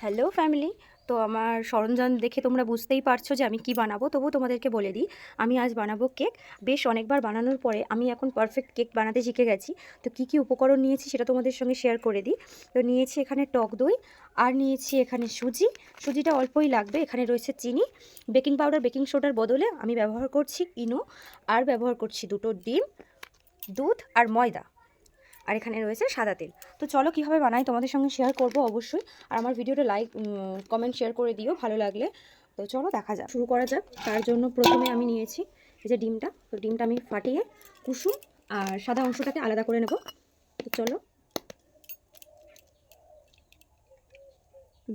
Hello family. তো আমার সরঞ্জাম দেখে তোমরা বুঝতেই পারছো যে আমি কি বানাবো, তবু তোমাদেরকে বলে দিই। আমি আজ বানাবো কেক। বেশ অনেকবার বানানোর পরে আমি এখন পারফেক্ট কেক বানাতে শিখে গেছি। তো কি কি উপকরণ নিয়েছি সেটা তোমাদের সঙ্গে শেয়ার করে দিই। তো নিয়েছি এখানে টক দই, আর নিয়েছি এখানে সুজিটা অল্পই লাগবে। এখানে রয়েছে চিনি, বেকিং পাউডার, বেকিং সোডার বদলে আমি ব্যবহার করছি ইনো, আর ব্যবহার করছি দুটো ডিম, দুধ আর ময়দা, আর এখানে রয়েছে সাদা তেল। তো চলো কীভাবে বানাই তোমাদের সঙ্গে শেয়ার করব অবশ্যই। আর আমার ভিডিওটা লাইক কমেন্ট শেয়ার করে দিও ভালো লাগলে। তো চলো দেখা যাক, শুরু করা যাক। তার জন্য প্রথমে আমি নিয়েছি এই যে ডিমটা। তো ডিমটা আমি ফাটিয়ে কুসুম আর সাদা অংশটাকে আলাদা করে নেব। তো চলো,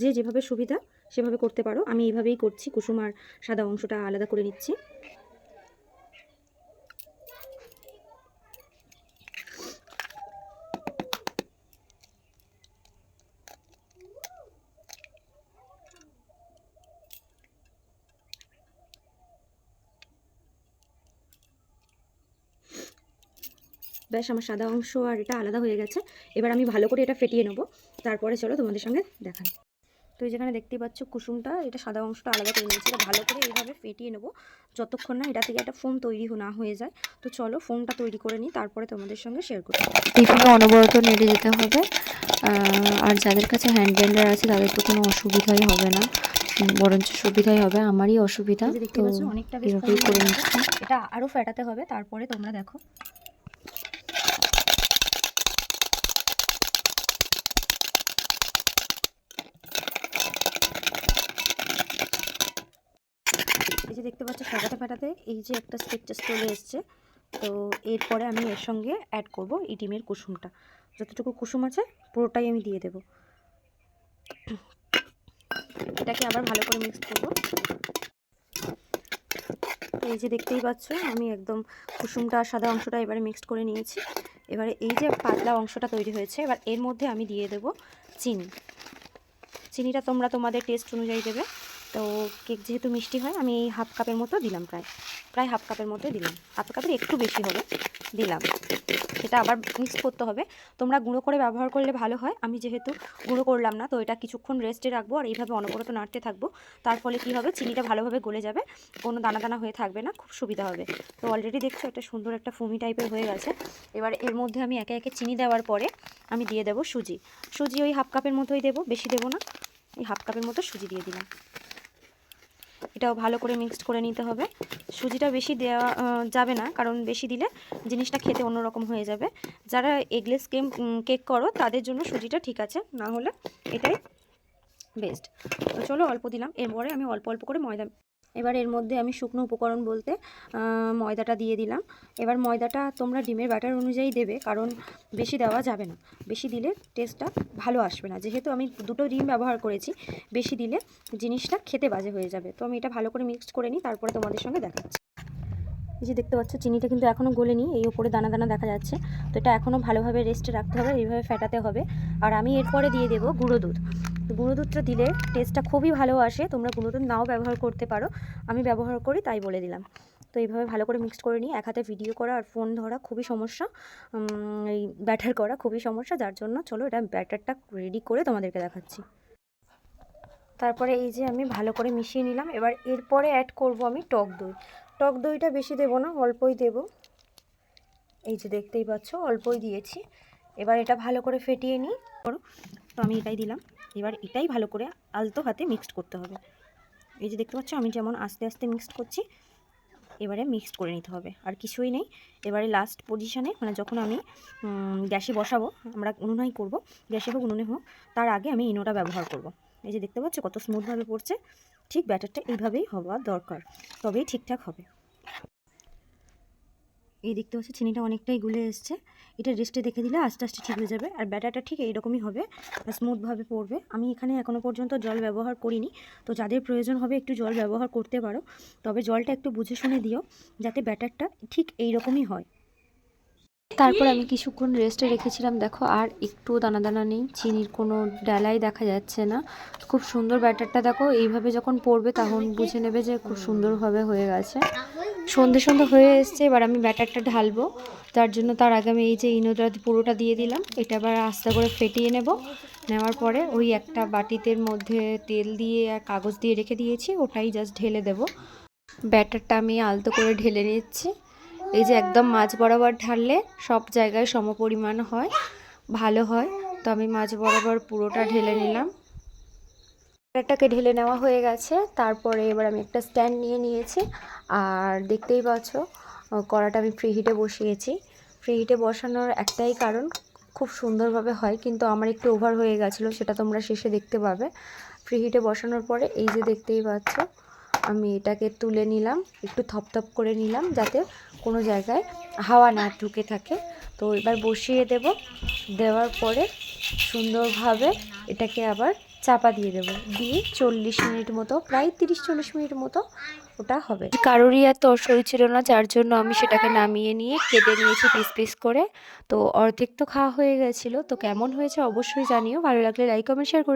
যে যেভাবে সুবিধা সেভাবে করতে পারো। আমি এইভাবেই করছি, কুসুম আর সাদা অংশটা আলাদা করে নিচ্ছি। ব্যাস, আমার সাদা অংশ আর এটা আলাদা হয়ে গেছে। এবার আমি ভালো করে এটা ফেটিয়ে নেবো, তারপরে চলো তোমাদের সঙ্গে দেখাই। তো এই যেখানে দেখতেই পাচ্ছ কুসুমটা, এটা সাদা অংশটা আলাদা করে নিয়েছি। এটা ভালো করে এইভাবে ফেটিয়ে নেবো যতক্ষণ না এটা থেকে একটা ফোম তৈরি না হয়ে যায়। তো চলো ফোমটা তৈরি করে নিই, তারপরে তোমাদের সঙ্গে শেয়ার করব। এইভাবে অনবরত নেড়ে যেতে হবে। আর যাদের কাছে হ্যান্ড ব্লেন্ডার আছে তাদের তো কোনো অসুবিধাই হবে না, বরঞ্চ সুবিধাই হবে। আমারই অসুবিধা, এই যে দেখতে তো পাচ্ছ অনেকটা বেশ ফোম এভাবেই করে হয়ে গেছে। নিচ্ছি। এটা আরও ফেটাতে হবে, তারপরে তোমরা দেখো। এই যে দেখতে পাচ্ছ ফেটাতে ফেটাতে এই যে একটা স্টেপচার চলে এসছে। তো এরপরে আমি এর সঙ্গে অ্যাড করব এই ডিমের কুসুমটা। যতটুকু কুসুম আছে পুরোটাই আমি দিয়ে দেব। এটাকে আবার ভালো করে মিক্স করব। এই যে দেখতেই পাচ্ছ আমি একদম কুসুমটা আর সাদা অংশটা এবারে মিক্সড করে নিয়েছি। এবারে এই যে পাতলা অংশটা তৈরি হয়েছে, এবার এর মধ্যে আমি দিয়ে দেব চিনি। চিনিটা তোমরা তোমাদের টেস্ট অনুযায়ী দেবে। তো কেক যেহেতু মিষ্টি হয়, আমি এই হাফ কাপের মতো দিলাম, প্রায় হাফ কাপের মতো দিলাম। হাফ কাপের একটু বেশি হবে দিলাম। সেটা আবার মিক্স করতে হবে। তোমরা গুঁড়ো করে ব্যবহার করলে ভালো হয়। আমি যেহেতু গুঁড়ো করলাম না, তো এটা কিছুক্ষণ রেস্টে রাখবো আর এইভাবে অনবরত নাড়তে থাকবো। তার ফলে কী হবে, চিনিটা ভালোভাবে গলে যাবে, কোনো দানা দানা হয়ে থাকবে না, খুব সুবিধা হবে। তো অলরেডি দেখছো একটা সুন্দর একটা ফোমি টাইপের হয়ে গেছে। এবার এর মধ্যে আমি একে একে চিনি দেওয়ার পরে আমি দিয়ে দেবো সুজি ওই হাফ কাপের মতোই দেবো, বেশি দেবো না। এই হাফ কাপের মতো সুজি দিয়ে দিলাম। এটাও ভালো করে মিক্সড করে নিতে হবে। সুজিটা বেশি দেওয়া যাবে না, কারণ বেশি দিলে জিনিসটা খেতে অন্যরকম হয়ে যাবে। যারা এগলেস কেক করো তাদের জন্য সুজিটা ঠিক আছে, না হলে এটাই বেস্ট। তো চলো অল্প দিলাম, এরপরে আমি অল্প অল্প করে ময়দা। এবার এর মধ্যে আমি শুকনো উপকরণ বলতে ময়দাটা দিয়ে দিলাম। এবার ময়দাটা তোমরা ডিমের ব্যাটার অনুযায়ী দেবে, কারণ বেশি দেওয়া যাবে না। বেশি দিলে টেস্টটা ভালো আসবে না, যেহেতু আমি দুটো ডিম ব্যবহার করেছি। বেশি দিলে জিনিসটা খেতে বাজে হয়ে যাবে। তো আমি এটা ভালো করে মিক্সড করে নিই, তারপরে তোমাদের সঙ্গে দেখাচ্ছি। এই যে দেখতে পাচ্ছ চিনিটা কিন্তু এখনও গলেনি, এই উপরে দানা দানা দেখা যাচ্ছে। তো এটা এখনও ভালোভাবে রেস্টে রাখতে হবে, এইভাবে ফেটাতে হবে। আর আমি এরপরে দিয়ে দেবো গুঁড়ো দুধ। গুঁড়ো দুধটা দিলে টেস্টটা খুবই ভালো আসে। তোমরা গুঁড়ো দুধ নাও ব্যবহার করতে পারো, আমি ব্যবহার করি তাই বলে দিলাম। তো এইভাবে ভালো করে মিক্সড করে নিই। এক হাতে ভিডিও করা আর ফোন ধরা খুবই সমস্যা, এই ব্যাটার করা খুবই সমস্যা, যার জন্য চলো এটা ব্যাটারটা রেডি করে তোমাদেরকে দেখাচ্ছি। তারপরে এই যে আমি ভালো করে মিশিয়ে নিলাম। এবার এরপরে অ্যাড করব আমি টক দই। টক দইটা বেশি দেবো না, অল্পই দেব। এই যে দেখতেই পাচ্ছ অল্পই দিয়েছি। এবার এটা ভালো করে ফেটিয়ে নিই। তো আমি এটাই দিলাম। এবার এটাই ভালো করে আলতো হাতে মিক্সড করতে হবে। এই যে দেখতে পাচ্ছ আমি যেমন আস্তে আস্তে মিক্সড করছি, এবারে মিক্সড করে নিতে হবে, আর কিছুই নেই। এবারে লাস্ট পজিশানে, মানে যখন আমি গ্যাসে বসাবো, আমরা উনুনেই করব, গ্যাসে হোক উনুনে হোক, তার আগে আমি ইনোটা ব্যবহার করব। এই যে দেখতে পাচ্ছ কত স্মুথভাবে পড়ছে। ঠিক ব্যাটারটা এইভাবেই হওয়া দরকার, তবেই ঠিকঠাক হবে। এই দেখতে পাচ্ছি চিনিটা অনেকটাই গুলে এসছে। এটা রেস্টে দেখে দিলে আস্তে আস্তে ঠিক হয়ে যাবে, আর ব্যাটারটা ঠিক এইরকমই হবে, স্মুথভাবে পড়বে। আমি এখানে এখনও পর্যন্ত জল ব্যবহার করিনি। তো যাদের প্রয়োজন হবে একটু জল ব্যবহার করতে পারো, তবে জলটা একটু বুঝে শুনে দিও, যাতে ব্যাটারটা ঠিক এইরকমই হয়। তারপর আমি কিছুক্ষণ রেস্টে রেখেছিলাম, দেখো আর একটু দানা দানা নেই, চিনির কোনো ডালাই দেখা যাচ্ছে না। খুব সুন্দর ব্যাটারটা, দেখো এইভাবে যখন পড়বে তখন বুঝে নেবে যে খুব সুন্দরভাবে হয়ে গেছে। সন্ধে সন্ধে হয়ে এসছে, এবার আমি ব্যাটারটা ঢালবো। তার আগে আমি এই যে ইনোটা পুরোটা দিয়ে দিলাম, এটা আবার আস্তে করে ফেটিয়ে নেব। নেওয়ার পরে ওই একটা বাটিতের মধ্যে তেল দিয়ে আর কাগজ দিয়ে রেখে দিয়েছি, ওটাই জাস্ট ঢেলে দেব। ব্যাটারটা আমি আলতো করে ঢেলে নিচ্ছি। এই যে একদম মাঝ বরাবর ঢাললে সব জায়গায় সমপরিমাণ হয়, ভালো হয়। তো আমি মাঝ বরাবর পুরোটা ঢেলে নিলাম। ব্যাটারটাকে ঢেলে নেওয়া হয়ে গেছে। তারপরে এবার আমি একটা স্ট্যান্ড নিয়ে নিয়েছি, আর দেখতেই পাচ্ছ কড়াটা আমি ফ্রি হিটে বসিয়েছি। ফ্রি হিটে বসানোর একটাই কারণ, খুব সুন্দরভাবে হয়, কিন্তু আমার একটু ওভার হয়ে গেছিলো, সেটা তোমরা শেষে দেখতে পাবে। ফ্রি হিটে বসানোর পরে এই যে দেখতেই পাচ্ছ আমি এটাকে তুলে নিলাম, একটু থপথপ করে নিলাম যাতে কোনো জায়গায় হাওয়া না ঢুকে থাকে। তো এবার বসিয়ে দেব। দেওয়ার পরে সুন্দরভাবে এটাকে আবার চাপা দিয়ে দেবো, দিয়ে 40 মিনিট মতো, প্রায় 30-40 মিনিট মতো ওটা হবে। কারোরই এত শরীর ছিল না, যার জন্য আমি সেটাকে নামিয়ে নিয়ে কেটে নিয়েছি পিস পিস করে। তো অর্ধেক তো খাওয়া হয়ে গেছিলো। তো কেমন হয়েছে অবশ্যই জানিও, ভালো লাগলে লাইক কমেন্ট শেয়ার করে